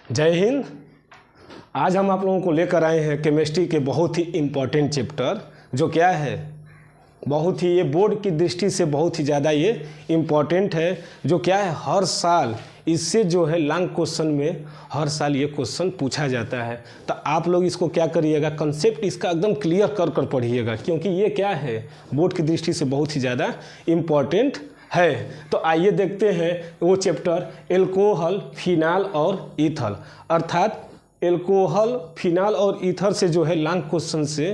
जय हिंद। आज हम आप लोगों को लेकर आए हैं केमिस्ट्री के बहुत ही इम्पोर्टेंट चैप्टर, जो क्या है बहुत ही, ये बोर्ड की दृष्टि से बहुत ही ज़्यादा ये इम्पॉर्टेंट है। जो क्या है हर साल इससे जो है लॉन्ग क्वेश्चन में हर साल ये क्वेश्चन पूछा जाता है। तो आप लोग इसको क्या करिएगा, कंसेप्ट इसका एकदम क्लियर कर पढ़िएगा, क्योंकि ये क्या है बोर्ड की दृष्टि से बहुत ही ज़्यादा इम्पॉर्टेंट है। तो आइए देखते हैं वो चैप्टर एल्कोहल, फिनाल और ईथर। अर्थात एल्कोहल, फिनाल और ईथर से जो है लॉन्ग क्वेश्चन से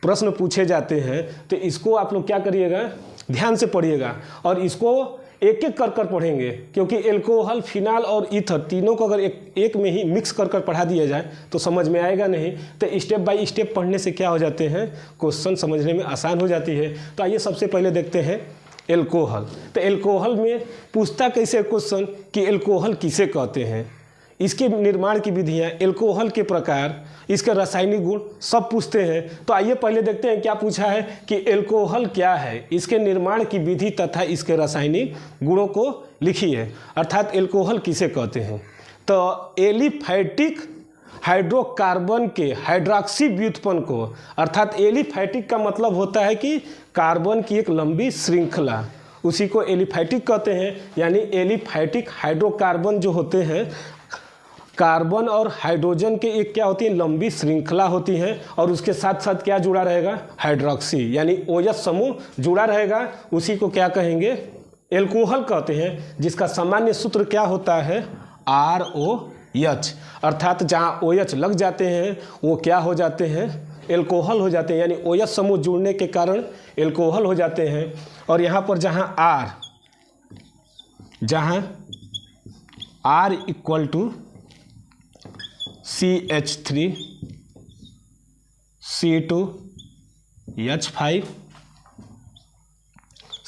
प्रश्न पूछे जाते हैं। तो इसको आप लोग क्या करिएगा, ध्यान से पढ़िएगा और इसको एक एक कर पढ़ेंगे, क्योंकि एल्कोहल, फिनाल और ईथर तीनों को अगर एक में ही मिक्स कर पढ़ा दिया जाए तो समझ में आएगा नहीं। तो स्टेप बाय स्टेप पढ़ने से क्या हो जाते हैं, क्वेश्चन समझने में आसान हो जाती है। तो आइए सबसे पहले देखते हैं एल्कोहल। तो एल्कोहल में पूछता कैसे क्वेश्चन कि एल्कोहल किसे कहते हैं, इसके निर्माण की विधियाँ, एल्कोहल के प्रकार, इसके रासायनिक गुण सब पूछते हैं। तो आइए पहले देखते हैं क्या पूछा है कि एल्कोहल क्या है, इसके निर्माण की विधि तथा इसके रासायनिक गुणों को लिखिए। अर्थात एल्कोहल किसे कहते हैं, तो एलिफैटिक हाइड्रोकार्बन के हाइड्रॉक्सी व्युत्पन्न को, अर्थात एलिफैटिक का मतलब होता है कि कार्बन की एक लंबी श्रृंखला, उसी को एलिफैटिक कहते हैं। यानी एलिफैटिक हाइड्रोकार्बन जो होते हैं, कार्बन और हाइड्रोजन के एक क्या होती है, लंबी श्रृंखला होती है, और उसके साथ साथ क्या जुड़ा रहेगा, हाइड्रॉक्सी यानी OH समूह जुड़ा रहेगा। उसी को क्या कहेंगे, एल्कोहल कहते हैं, जिसका सामान्य सूत्र क्या होता है, ROH। अर्थात जहाँ OH लग जाते हैं वो क्या हो जाते हैं, एल्कोहल हो जाते हैं, यानी OH समूह जुड़ने के कारण एल्कोहल हो जाते हैं। और यहाँ पर जहाँ R equal to CH3 C2H5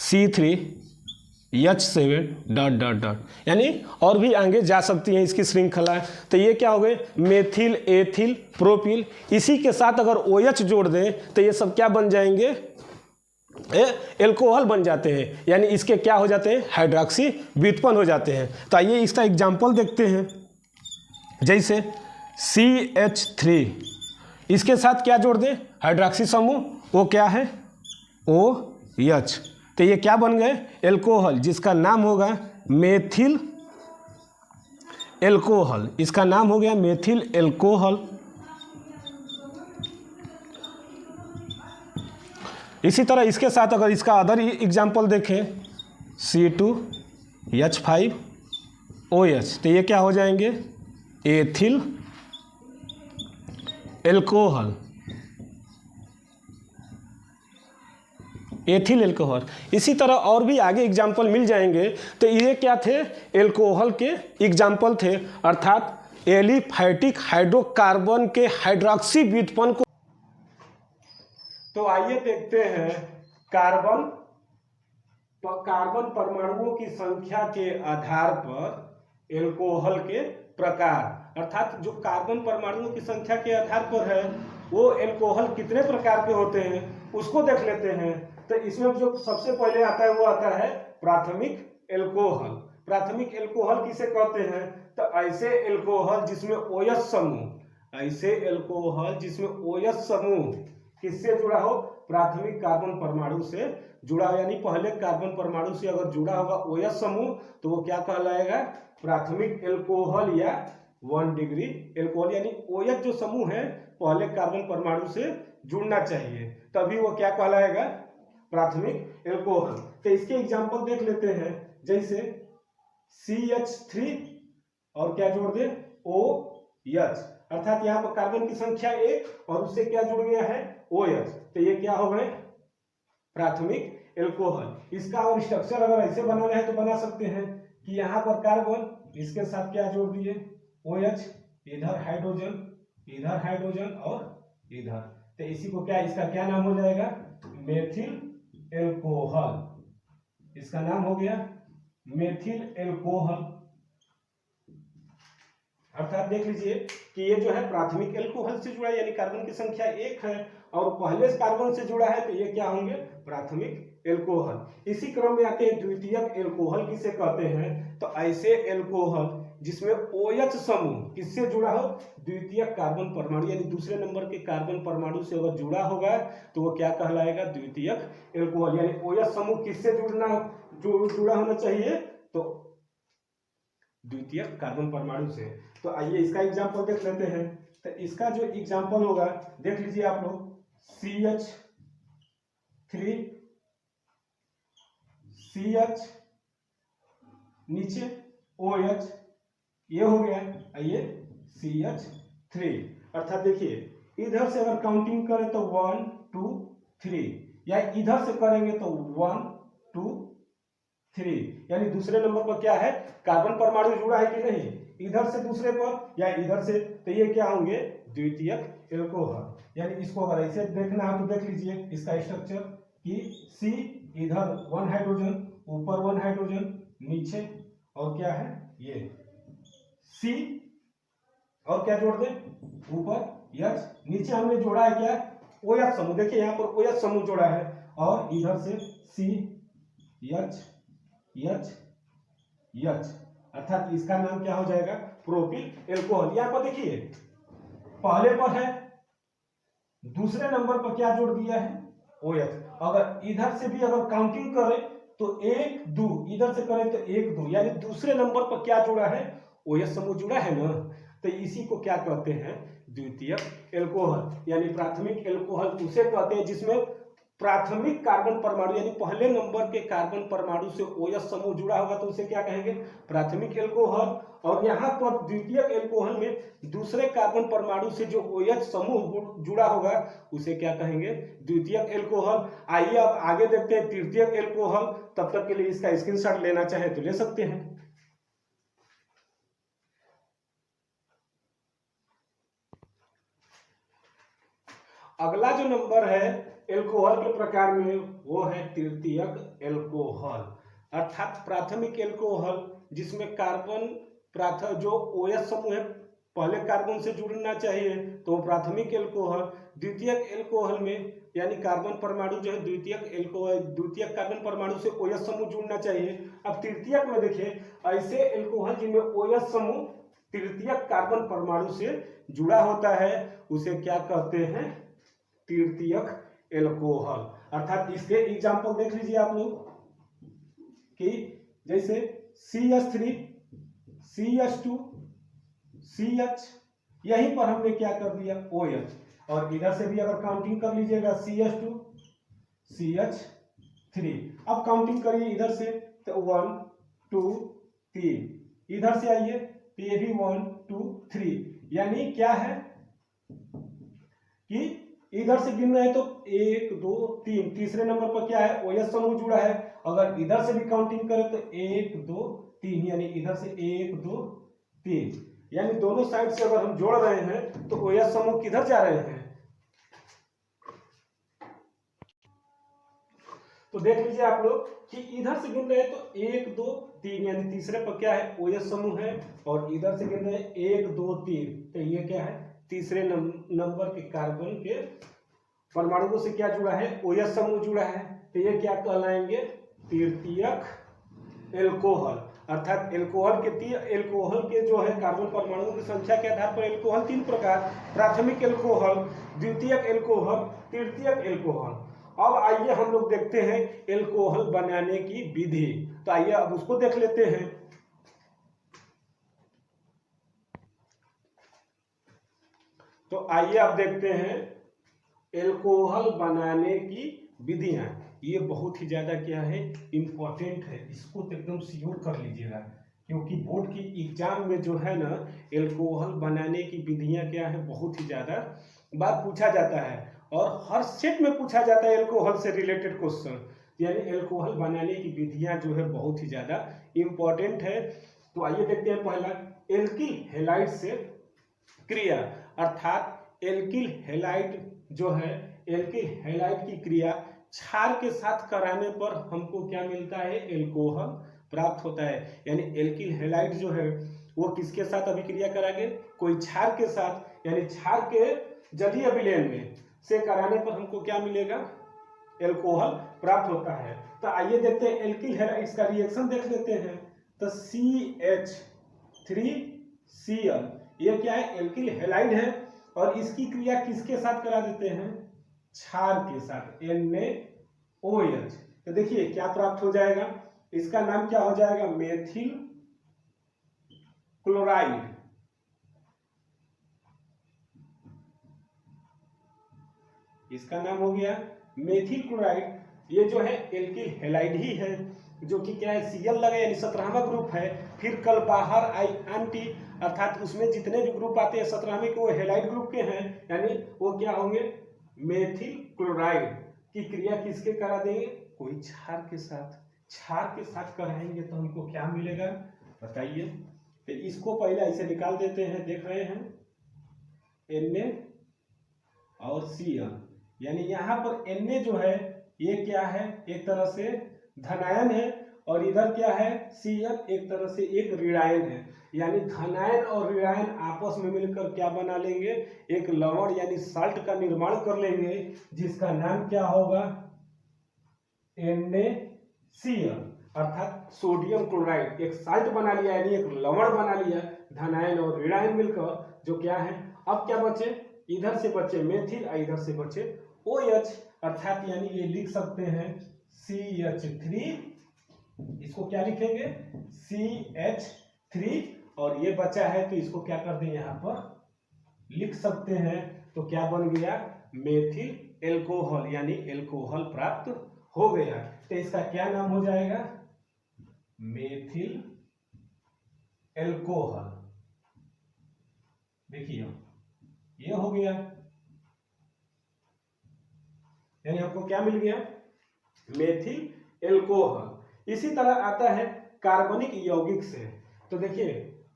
C3H7 ... यानी और भी आगे जा सकती हैं इसकी श्रृंखला। तो ये क्या हो गए, मेथिल, एथिल, प्रोपिल। इसी के साथ अगर OH जोड़ दें तो ये सब क्या बन जाएंगे, एल्कोहल बन जाते हैं। यानी इसके क्या हो जाते हैं, हाइड्रॉक्सी व्युत्पन्न हो जाते हैं। तो आइए इसका एग्जाम्पल देखते हैं। जैसे CH3, इसके साथ क्या जोड़ दें, हाइड्रॉक्सी समूह, वो क्या है, OH। तो ये क्या बन गए, एल्कोहल, जिसका नाम होगा मेथिल एल्कोहल। इसका नाम हो गया मेथिल एल्कोहल। इसी तरह इसके साथ अगर इसका अदर एग्जाम्पल देखें, C2H5OH, तो ये क्या हो जाएंगे, एथिल एल्कोहल, एथिल एल्कोहल। इसी तरह और भी आगे एग्जाम्पल मिल जाएंगे। तो ये क्या थे, एल्कोहल के एग्जाम्पल थे। अर्थात एलिफैटिक हाइड्रोकार्बन के हाइड्रॉक्सी व्युत्पन्न को। तो आइए देखते हैं कार्बन परमाणुओं की संख्या के आधार पर एल्कोहल के प्रकार। अर्थात जो कार्बन परमाणुओं की संख्या के आधार पर है वो एल्कोहल कितने प्रकार के होते हैं उसको देख लेते हैं। तो इसमें जो सबसे पहले आता है वो आता है प्राथमिक एल्कोहल। प्राथमिक एल्कोहल किसे कहते हैं, तो ऐसे एल्कोहल जिसमें OH समूह, ऐसे एल्कोहल जिसमें OH समूह किससे जुड़ा हो, प्राथमिक कार्बन परमाणु से जुड़ा हो। यानी पहले कार्बन परमाणु से अगर जुड़ा होगा OH समूह तो वो क्या कहलाएगा, प्राथमिक एल्कोहल या 1 डिग्री एल्कोहल। यानी OH जो समूह है पहले कार्बन परमाणु से जुड़ना चाहिए, तभी वो क्या कहलाएगा, प्राथमिक एल्कोहल। तो इसके एग्जांपल देख लेते हैं। जैसे CH3 और क्या जोड़ दे, OH। अर्थात यहाँ पर कार्बन की संख्या 1 और उससे क्या जुड़ गया है, OH। तो ये क्या हो गए, प्राथमिक एल्कोहल। इसका और स्ट्रक्चर अगर ऐसे बनाना है तो बना सकते हैं कि यहाँ पर कार्बन, इसके साथ क्या जोड़ दिए, OH, इधर हाइड्रोजन और इधर। तो इसी को क्या, इसका क्या नाम हो जाएगा, मेथिल एल्कोहल। इसका नाम हो गया मेथिल एल्कोहल। अर्थात देख लीजिए कि ये जो है प्राथमिक एल्कोहल से जुड़ा है, यानी कार्बन की संख्या 1 है और पहले कार्बन से जुड़ा है, तो ये क्या होंगे, प्राथमिक एल्कोहल। इसी क्रम में आते हैं द्वितीयक एल्कोहल किसे कहते हैं, तो ऐसे एल्कोहल जिसमें OH समूह किससे जुड़ा हो, द्वितीयक कार्बन परमाणु, यानी दूसरे नंबर के कार्बन परमाणु से अगर जुड़ा होगा तो वो क्या कहलाएगा, द्वितीयक एल्कोहल। यानी OH समूह किससे जुड़ा होना चाहिए, तो द्वितीयक कार्बन परमाणु से। तो आइए इसका एग्जाम्पल देख लेते हैं। तो इसका जो एग्जाम्पल होगा देख लीजिए आप लोग, CH नीचे OH, ये हो गया, ये CH3। अर्थात देखिए इधर से अगर काउंटिंग करें तो 1 2 3, या इधर से करेंगे तो 1 2 3, यानी दूसरे नंबर पर क्या है, कार्बन परमाणु जुड़ा है कि नहीं, इधर से दूसरे पर या इधर से, तो ये क्या होंगे, द्वितीयक एल्कोहल। यानी इसको अगर ऐसे देखना है तो देख लीजिए इसका स्ट्रक्चर कि C इधर 1 हाइड्रोजन, ऊपर 1 हाइड्रोजन, नीचे और क्या है ये C, और क्या जोड़ दें, ऊपर H, नीचे हमने जोड़ा है क्या, OH समूह। देखिए यहाँ पर OH समूह जोड़ा है, और इधर से CH, अर्थात इसका नाम क्या हो जाएगा, प्रोपिल एल्कोहल। यहाँ पर देखिए पहले पर है, दूसरे नंबर पर क्या जोड़ दिया है, OH। अगर इधर से भी अगर काउंटिंग करें तो 1 2, इधर से करें तो 1 2, यानी दूसरे नंबर पर क्या जुड़ा है, OH समूह जुड़ा है ना, तो इसी को क्या कहते हैं, द्वितीयक एल्कोहल। यानी प्राथमिक एल्कोहल उसे कहते हैं जिसमें प्राथमिक कार्बन परमाणु, यानी पहले नंबर के कार्बन परमाणु से OH समूह जुड़ा होगा तो उसे क्या कहेंगे, प्राथमिक एल्कोहल। और यहाँ पर द्वितीयक एल्कोहल में दूसरे कार्बन परमाणु से जो OH समूह जुड़ा होगा उसे क्या कहेंगे, द्वितीयक एल्कोहल। आइए अब आगे देखते हैं तृतीयक एल्कोहल। तब तक के लिए इसका स्क्रीनशॉट लेना चाहे तो ले सकते हैं। अगला जो नंबर है एल्कोहल के प्रकार में वो है तृतीयक एल्कोहल, अर्थात प्राथमिक एल्कोहल जिसमें कार्बन जो OH समूह है पहले कार्बन से जुड़ना चाहिए तो प्राथमिक एल्कोहल। द्वितीयक एल्कोहल में यानी कार्बन परमाणु जो है द्वितीयक कार्बन परमाणु से OH समूह जुड़ना चाहिए। अब तृतीयक में देखिए ऐसे एल्कोहल जिनमें OH समूह तृतीयक कार्बन परमाणु से जुड़ा होता है उसे क्या कहते हैं, तृतीयक एल्कोहल। अर्थात इसके एग्जाम्पल देख लीजिए आप लोग कि जैसे CH3 CH2 CH, यहीं पर हमने क्या कर दिया OH, और इधर से भी अगर काउंटिंग कर लीजिएगा CH2 CH3। अब काउंटिंग करिए इधर से तो 1 2 3, इधर से आइए तो ये भी 1 2 3, यानी क्या है कि इधर से गिन रहे हैं तो 1 2 3, तीसरे नंबर पर क्या है, OH समूह जुड़ा है। अगर इधर से भी काउंटिंग करें तो 1 2 3, यानी इधर से 1 2 3, यानी दोनों साइड से अगर हम जोड़ रहे हैं तो OH समूह किधर जा रहे हैं, तो देख लीजिए आप लोग कि इधर से गिन रहे हैं तो 1 2 3, यानी तीसरे पर क्या है, OH समूह है, और इधर से गिन रहे हैं 1 2 3, तो ये क्या है, तीसरे नंबर के कार्बन के परमाणुओं से क्या जुड़ा है, OH समूह जुड़ा है, तो ये क्या कहलाएंगे, तृतीयक एल्कोहल। अर्थात एल्कोहल के जो है कार्बन परमाणुओं की संख्या के आधार पर एल्कोहल 3 प्रकार, प्राथमिक एल्कोहल, द्वितीयक एल्कोहल, तृतीयक एल्कोहल। अब आइए हम लोग देखते हैं एल्कोहल बनाने की विधि, तो आइए अब उसको देख लेते हैं। तो आइए अब देखते हैं एल्कोहल बनाने की विधियां। ये बहुत ही ज्यादा क्या है, इंपॉर्टेंट है, इसको तो एकदम श्योर कर लीजिएगा, क्योंकि बोर्ड की एग्जाम में जो है ना एल्कोहल बनाने की विधियां क्या है, बहुत ही ज्यादा बात पूछा जाता है, और हर सेट में पूछा जाता है एल्कोहल से रिलेटेड क्वेश्चन। यानी एल्कोहल बनाने की विधियां जो है बहुत ही ज्यादा इंपॉर्टेंट है। तो आइए देखते हैं पहला, एल्किल हैलाइड से क्रिया, अर्थात एल्किल हैलाइड जो है, एल्किल हैलाइड की क्रिया क्षार के साथ कराने पर हमको क्या मिलता है, एल्कोहल प्राप्त होता है। यानी एल्किल हैलाइड जो है वो किसके साथ अभिक्रिया कराएंगे, कोई क्षार के साथ, यानी क्षार के जलीय विलयन में से कराने पर हमको क्या मिलेगा, एल्कोहल प्राप्त होता है। तो आइए देखते हैं एल्किल हैलाइड्स का रिएक्शन देख लेते हैं। तो CH CH3Cl, ये क्या है, एल्किल हैलाइड है और इसकी क्रिया किसके साथ करा देते हैं, क्षार के साथ, NaOH। तो देखिए क्या प्राप्त हो जाएगा, इसका नाम क्या हो जाएगा, मेथिल क्लोराइड। इसका नाम हो गया मेथिल क्लोराइड। ये जो है एल्किल हैलाइड ही है, जो कि क्या है, Cl लगा यानी 17वां ग्रुप है। फिर कल बाहर आई एंटी, अर्थात उसमें जितने भी ग्रुप आते हैं 17वें के वो हैलाइड ग्रुप के हैं, यानी वो क्या होंगे, मेथिल क्लोराइड की क्रिया किसके करा देंगे, कोई क्षार के साथ। क्षार के साथ कराएंगे तो हमको क्या मिलेगा बताइए। तो इसको पहले ऐसे निकाल देते हैं, देख रहे हैं Na और Cl, यानी यहाँ पर Na जो है ये क्या है, एक तरह से धनायन है और इधर क्या है, Cl एक तरह से एक ऋणायन है, यानी धनायन और ऋणायन आपस में मिलकर क्या बना लेंगे, एक लवण यानी साल्ट का निर्माण कर लेंगे, जिसका नाम क्या होगा, NaCl, अर्थात सोडियम क्लोराइड। एक साल्ट बना लिया यानी एक लवण बना लिया, धनायन और ऋणायन मिलकर, जो क्या है, अब क्या बचे, इधर से बचे मेथिल और इधर से बचे OH, अर्थात यानी ये लिख सकते हैं CH3, इसको क्या लिखेंगे, CH3, और ये बचा है तो इसको क्या कर दें, यहाँ पर लिख सकते हैं, तो क्या बन गया, मेथिल एल्कोहल, यानी एल्कोहल प्राप्त हो गया। तो इसका क्या नाम हो जाएगा, मेथिल एल्कोहल। देखिए ये हो गया, यानी आपको क्या मिल गया, मेथिल एल्कोहल। इसी तरह आता है कार्बनिक यौगिक से। तो देखिए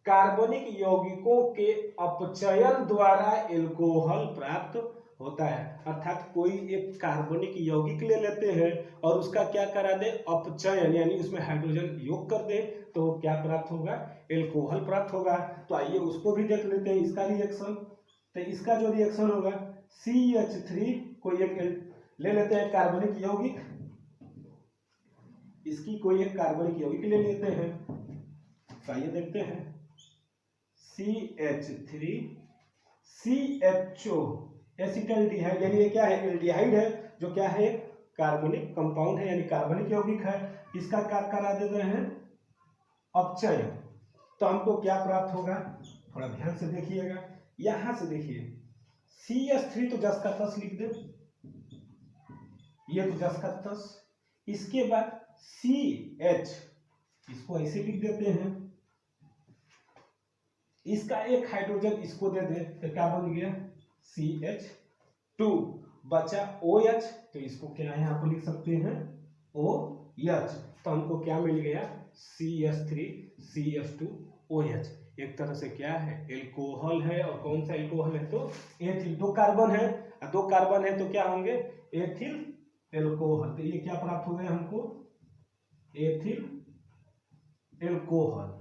कार्बनिक यौगिकों के अपचयन द्वारा एल्कोहल प्राप्त होता है, अर्थात कोई एक कार्बनिक यौगिक ले लेते हैं और उसका क्या करा दे, अपचयन, यानी उसमें हाइड्रोजन योग कर दे, तो क्या प्राप्त होगा, एल्कोहल प्राप्त होगा। तो आइए उसको भी देख लेते हैं, इसका रिएक्शन। तो इसका जो रिएक्शन होगा, CH3 कोई एक ले लेते हैं कार्बनिक यौगिक, इसकी कोई एक कार्बनिक यौगिक ले लेते हैं, तो आइए देखते हैं, CH3 CHO एसिटाल्डिहाइड, यानी ये क्या है, एल्डिहाइड है, जो क्या है, कार्बनिक कंपाउंड है, यानी कार्बनिक यौगिक है। इसका क्या करा देते हैं, अपचयन। तो हमको क्या प्राप्त होगा, थोड़ा ध्यान से देखिएगा, यहां से देखिए CH3 तो जस का तस लिख दे, ये तो जस का तस, इसके बाद CH, इसको ऐसे लिख देते हैं, इसका एक हाइड्रोजन इसको दे दे, तो क्या बन गया, CH2, बचा OH, तो इसको क्या यहाँ पर लिख सकते हैं, OH। तो हमको क्या मिल गया, CH3 CH2 OH। एक तरह से क्या है, एल्कोहल है, और कौन सा एल्कोहल है, तो एथिल, दो कार्बन है, दो कार्बन है तो क्या होंगे, एथिल एल्कोहल। तो ये क्या प्राप्त हो गया हमको, एथिल एल्कोहल।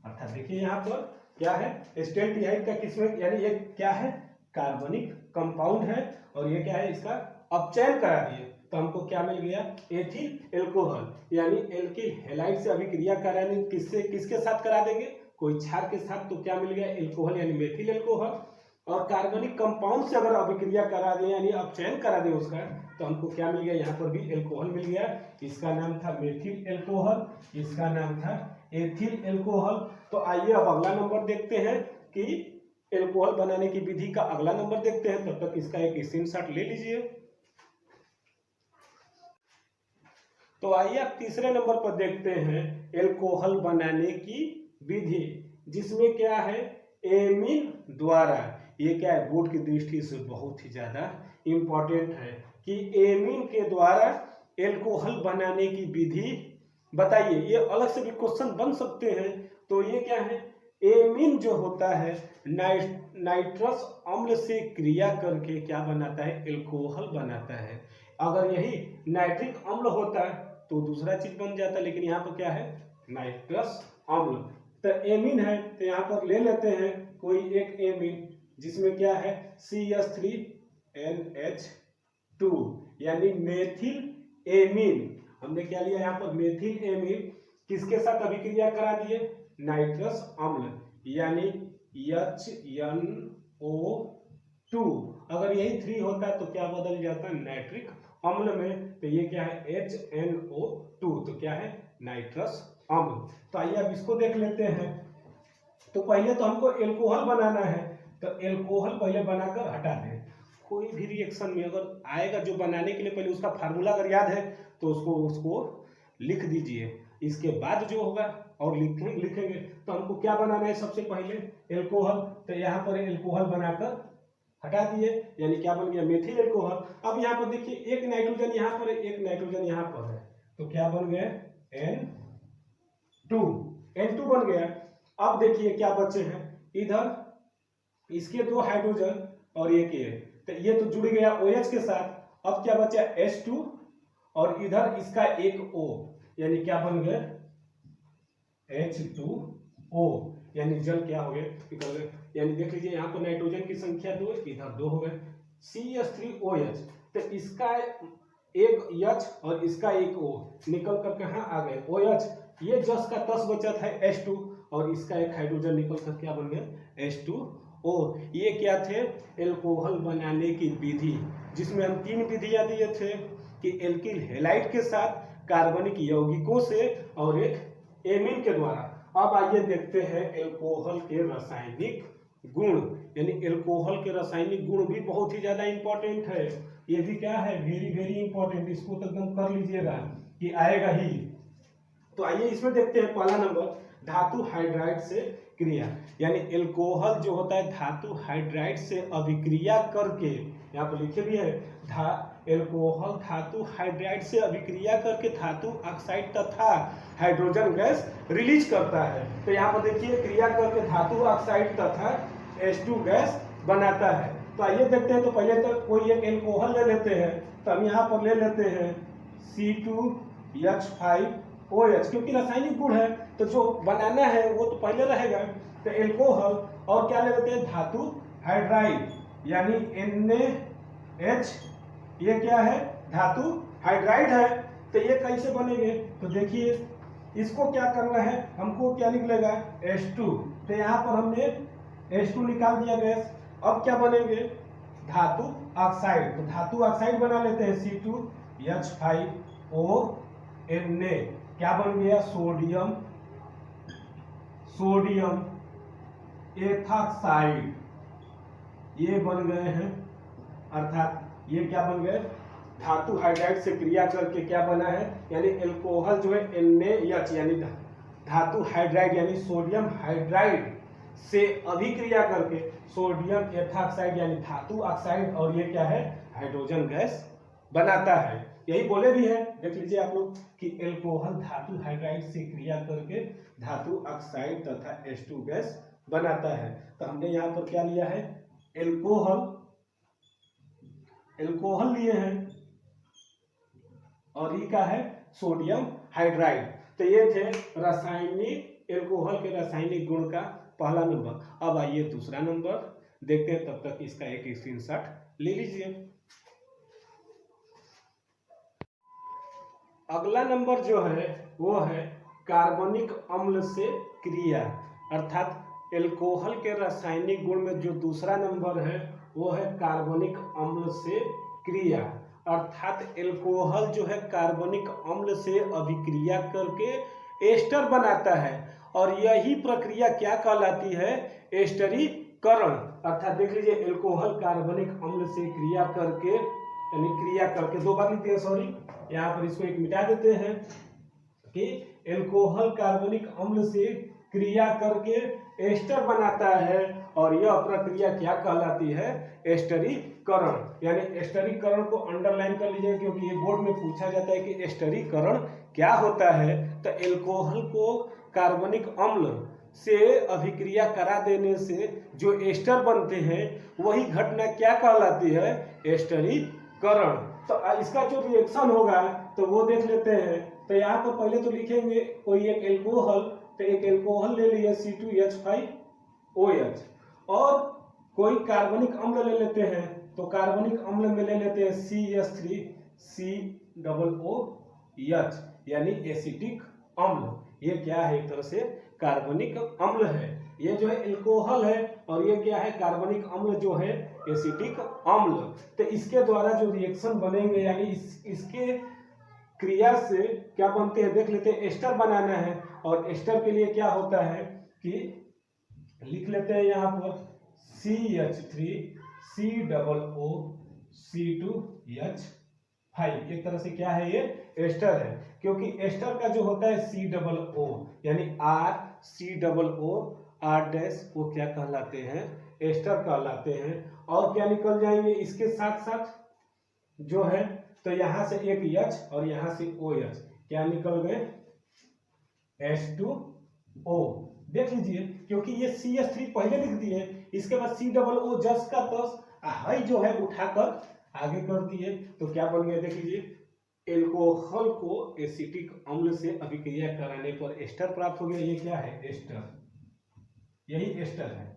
अर्थात देखिए यहाँ पर क्या है, एसिटाल्डिहाइड का किस्में, यानी ये क्या है, कार्बनिक कंपाउंड है, और ये क्या है, इसका अपचयन करा दिए, तो हमको क्या मिल गया, एथिल एल्कोहल, यानी एल्किल हैलाइड से अभिक्रिया कराने किससे, किसके साथ करा देंगे, कोई क्षार के साथ, तो क्या मिल गया, एल्कोहल, यानी मेथिल एल्कोहल। और कार्बनिक कंपाउंड से अगर अभिक्रिया करा दे, यानी अपचयन करा दे उसका, तो हमको क्या मिल गया, यहाँ पर भी एल्कोहल मिल गया, इसका नाम था मेथिल एल्कोहल, इसका नाम था एथिल एल्कोहल। तो आइए अब अगला नंबर देखते हैं कि एल्कोहल बनाने की विधि का अगला नंबर देखते हैं, तब तक इसका एक स्क्रीनशॉट ले लीजिए। तो आइए अब तीसरे नंबर पर देखते हैं एल्कोहल बनाने की विधि, जिसमें क्या है, एमीन द्वारा। ये क्या है, बोर्ड की दृष्टि से बहुत ही ज्यादा इंपॉर्टेंट है कि एमीन के द्वारा एल्कोहल बनाने की विधि बताइए। ये अलग से भी क्वेश्चन बन सकते हैं। तो ये क्या है, एमीन जो होता है नाइट्रस अम्ल से क्रिया करके क्या बनाता है, एल्कोहल बनाता है। अगर यही नाइट्रिक अम्ल होता तो दूसरा चीज बन जाता, लेकिन यहाँ पर क्या है, नाइट्रस अम्ल। तो एमीन है, तो यहाँ पर ले लेते हैं कोई एक एमीन, जिसमें क्या है, CH3NH2, यानी मेथिल एमीन। हमने क्या लिया यहाँ पर, मेथिल एमीन किसके साथ अभिक्रिया करा दिए, नाइट्रस अम्ल यानी HNO2। अगर यही 3 होता है तो क्या बदल जाता है, नाइट्रिक अम्ल में, तो ये क्या है HNO2, तो क्या है नाइट्रस अम्ल। तो आइए अब इसको देख लेते हैं। तो पहले तो हमको एल्कोहल बनाना है, तो एल्कोहल पहले बनाकर हटा दें। कोई भी रिएक्शन में अगर आएगा जो बनाने के लिए पहले उसका फार्मूला अगर याद है तो उसको लिख दीजिए, इसके बाद जो होगा और लिखेंगे। तो हमको क्या बनाना है, सबसे पहले एल्कोहल, तो यहाँ पर एल्कोहल बनाकर हटा दिए, यानी क्या बन गया, मेथिल एल्कोहल। अब यहाँ पर देखिए एक नाइट्रोजन यहाँ पर है, एक नाइट्रोजन यहाँ पर है, तो क्या बन गया, N2 बन गया। अब देखिए क्या बचे हैं, इधर इसके 2 हाइड्रोजन और एक ये, तो ये तो जुड़ गया OH के साथ। अब क्या बचा, H2 और इधर इसका एक O, यानी क्या बन गया, H2O, यानी जल क्या हो गए, निकल गए। यानी देख लीजिए यहाँ पर नाइट्रोजन की संख्या 2, इधर 2 हो गए। CH3OH, तो इसका एक H और इसका एक O निकल कर कहाँ आ गए, OH। ये 10 का 10 बचा था H2 और इसका एक हाइड्रोजन निकल कर क्या बन गया, H2O। ये क्या थे, एल्कोहल बनाने की विधि, जिसमें हम 3 विधियां दिए थे कि एल्किल हैलाइड के साथ, कार्बनिक यौगिकों से और एक एमीन के द्वारा। अब आइए देखते हैं एल्कोहल के रासायनिक गुण, यानी एल्कोहल के रासायनिक गुण भी बहुत ही ज्यादा इंपॉर्टेंट है। ये भी क्या है, वेरी वेरी इंपॉर्टेंट, इसको तो एकदम कर लीजिएगा कि आएगा ही। तो आइए इसमें देखते हैं पहला नंबर, धातु हाइड्राइड से क्रिया, यानी एल्कोहल जो होता है धातु हाइड्राइड से अभिक्रिया करके, यहाँ पर लिखे भी है एल्कोहल धातु हाइड्राइड से अभिक्रिया करके धातु ऑक्साइड तथा हाइड्रोजन गैस रिलीज करता है। तो यहाँ पर देखिए क्रिया करके धातु ऑक्साइड तथा H2 गैस बनाता है। तो आइए देखते हैं। तो पहले तो कोई एक एल्कोहल ले लेते हैं, तो हम यहाँ पर ले लेते हैं C2H5OH, क्योंकि रासायनिक गुण है तो जो बनाना है वो तो पहले रहेगा। तो एल्कोहल और क्या ले लेते हैं, धातु हाइड्राइड यानी NaH, ये क्या है, धातु हाइड्राइड है। तो ये कैसे बनेंगे, तो देखिए इसको क्या करना है, हमको क्या निकलेगा, H2। तो यहाँ पर हमने H2 निकाल दिया गैस। अब क्या बनेंगे, धातु ऑक्साइड, तो धातु ऑक्साइड बना लेते हैं C2H5O Na, क्या बन गया, सोडियम एथॉक्साइड, ये बन गए हैं। अर्थात ये क्या बन गए, धातु हाइड्राइड से क्रिया करके क्या बना है, यानी एल्कोहल जो है NaH यानी धातु हाइड्राइड यानी सोडियम हाइड्राइड से अभिक्रिया करके सोडियम एथॉक्साइड यानी धातु ऑक्साइड, और ये क्या है, हाइड्रोजन गैस बनाता है। यही बोले भी है, देख लीजिए आप लोग कि एल्कोहल धातु हाइड्राइड से क्रिया करके धातु ऑक्साइड तथा H2 गैस बनाता है। तो हमने यहाँ पर क्या लिया है, एल्कोहल लिए हैं, और ये क्या है, सोडियम हाइड्राइड। तो ये थे रासायनिक, एल्कोहल के रासायनिक गुण का पहला नंबर। अब आइए दूसरा नंबर देखते हैं, तब तक इसका एक स्क्रीनशॉट ले लीजिए। अगला नंबर जो है वो है कार्बनिक अम्ल से क्रिया, अर्थात एल्कोहल के रासायनिक गुण में जो दूसरा नंबर है वो है कार्बनिक अम्ल से क्रिया। अर्थात एल्कोहल जो है कार्बनिक अम्ल से अभिक्रिया करके एस्टर बनाता है, और यही प्रक्रिया क्या कहलाती है, एस्टरीकरण। अर्थात देख लीजिए एल्कोहल कार्बनिक अम्ल से क्रिया करके, यानी क्रिया करके, 2 बार लिखते हैं, सॉरी यहाँ पर इसको एक मिटा देते हैं कि एल्कोहल कार्बनिक अम्ल से क्रिया करके एस्टर बनाता है, और यह प्रक्रिया क्या कहलाती है, एस्टरीकरण। यानी एस्टरीकरण को अंडरलाइन कर लीजिए, क्योंकि ये बोर्ड में पूछा जाता है कि एस्टरीकरण क्या होता है। तो एल्कोहल को कार्बनिक अम्ल से अभिक्रिया करा देने से जो एस्टर बनते हैं वही घटना क्या कहलाती है, एस्टरीकरण। तो इसका जो रिएक्शन होगा तो वो देख लेते हैं। तो यहाँ पर पहले तो लिखेंगे कोई एक एल्कोहल, तो एक एल्कोहल ले लिए C2H5OH, और कोई कार्बनिक अम्ल ले लेते हैं, तो कार्बनिक अम्ल में ले लेते हैं CH3COO H यानी एसिटिक अम्ल। ये क्या है? एक तरह से कार्बनिक अम्ल है। ये जो है एल्कोहल है और ये क्या है? कार्बनिक अम्ल जो है एसिटिक अम्ल। तो इसके द्वारा जो रिएक्शन बनेंगे यानी इसके क्रिया से क्या बनते हैं देख लेते हैं। एस्टर बनाना है और एस्टर के लिए क्या होता है कि लिख लेते हैं यहाँ पर CH3COO2H5। एक तरह से क्या है? ये एस्टर है, क्योंकि एस्टर का जो होता है COO यानी RCOO R- वो क्या कहलाते हैं? एस्टर कहलाते हैं। और क्या निकल जाएंगे इसके साथ साथ जो है, तो यहां से एक H और यहां से OH क्या निकल गए? H2O। देख लीजिए, क्योंकि ये CH3 पहले लिख दिए, इसके बाद COO जस का तस हाई जो है उठाकर आगे कर दिए, तो क्या बन गया? देख लीजिए, एल्कोहल को एसिटिक अम्ल से अभिक्रिया कराने पर एस्टर प्राप्त हो गया। ये क्या है? एस्टर। यही एस्टर है।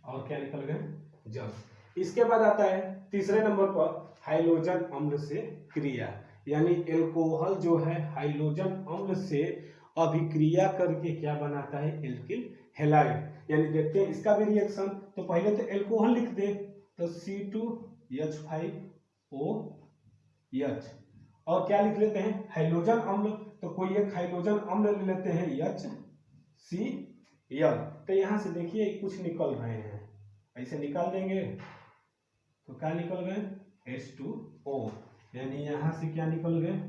और क्या निकल गए? जस। इसके बाद आता है तीसरे नंबर पर हाइड्रोजन अम्ल से क्रिया, यानी एल्कोहल जो है हाइड्रोजन अम्ल से अभिक्रिया करके क्या बनाता है? Alkyl halide. यानी देखते हैं इसका भी रिएक्शन। तो पहले तो एल्कोहल लिख दे, तो C2H5OH। और क्या लिख लेते हैं? हाइड्रोजन अम्ल। तो कोई एक हाइड्रोजन अम्ल ले लेते हैं HCl। तो यहां से देखिए कुछ निकल रहे हैं, ऐसे निकाल देंगे तो क्या निकल गए? H2O। यानी यहां से क्या निकल गए?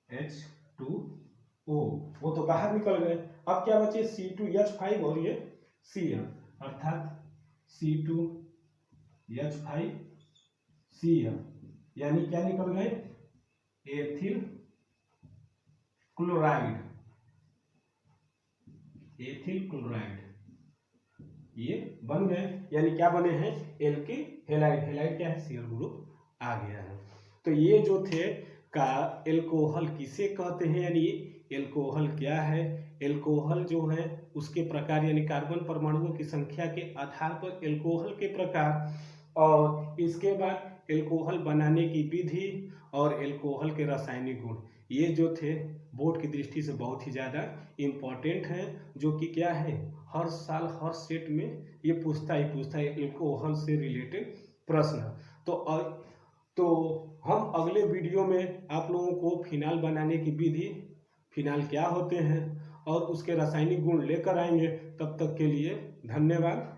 H2O। वो तो बाहर निकल गए। अब क्या बचे? C2H5 और ये Cl, अर्थात C2H5Cl। यानी क्या निकल गए? Ethyl chloride. एथिल क्लोराइड ये बन गए। यानी क्या बने हैं? Alkyl halide. हैलाइड क्या है? सीएल ग्रुप आ गया है। तो ये जो थे का एल्कोहल किसे कहते हैं, यानी एल्कोहल क्या है? एल्कोहल जो है उसके प्रकार, यानी कार्बन परमाणुओं की संख्या के आधार पर एल्कोहल के प्रकार, और इसके बाद एल्कोहल बनाने की विधि और एल्कोहल के रासायनिक गुण, ये जो थे बोर्ड की दृष्टि से बहुत ही ज़्यादा इम्पॉर्टेंट हैं, जो कि क्या है हर साल हर सेट में ये पूछता ही पूछता है एल्कोहल से रिलेटेड प्रश्न। तो हम अगले वीडियो में आप लोगों को फिनाल बनाने की विधि, फिनाल क्या होते हैं और उसके रासायनिक गुण लेकर आएंगे। तब तक के लिए धन्यवाद।